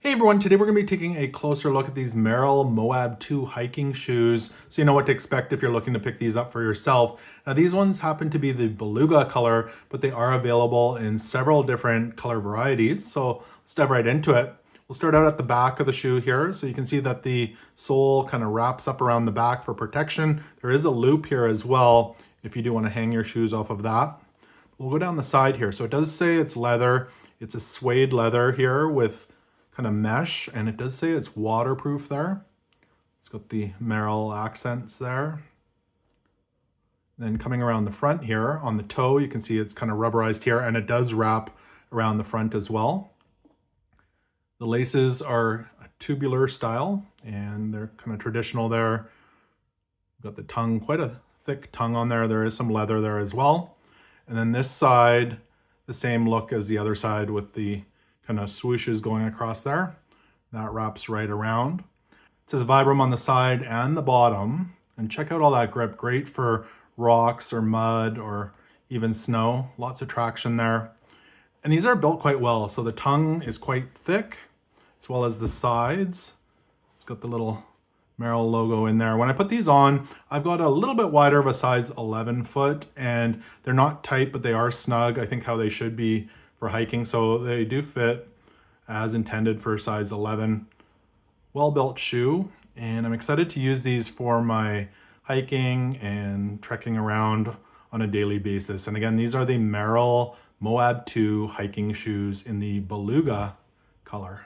Hey everyone, today we're going to be taking a closer look at these Merrell Moab 2 hiking shoes so you know what to expect if you're looking to pick these up for yourself. Now these ones happen to be the beluga color, but they are available in several different color varieties. So let's dive right into it. We'll start out at the back of the shoe here. So you can see that the sole kind of wraps up around the back for protection. There is a loop here as well if you do want to hang your shoes off of that. We'll go down the side here. So it does say it's leather. It's a suede leather here with kind of mesh, and it does say it's waterproof there. It's got the Merrell accents there. Then coming around the front here on the toe, you can see it's kind of rubberized here, and it does wrap around the front as well. The laces are a tubular style, and they're kind of traditional there. Got the tongue, quite a thick tongue on there. There is some leather there as well. And then this side, the same look as the other side with the kind of swooshes going across there. That wraps right around. It says Vibram on the side and the bottom. And check out all that grip. Great for rocks or mud or even snow. Lots of traction there. And these are built quite well. So the tongue is quite thick, as well as the sides. It's got the little Merrell logo in there. When I put these on, I've got a little bit wider of a size 11 foot, and they're not tight, but they are snug. I think how they should be for hiking. So they do fit as intended for size 11. Well-built shoe, and I'm excited to use these for my hiking and trekking around on a daily basis. And again, these are the Merrell Moab 2 hiking shoes in the beluga color.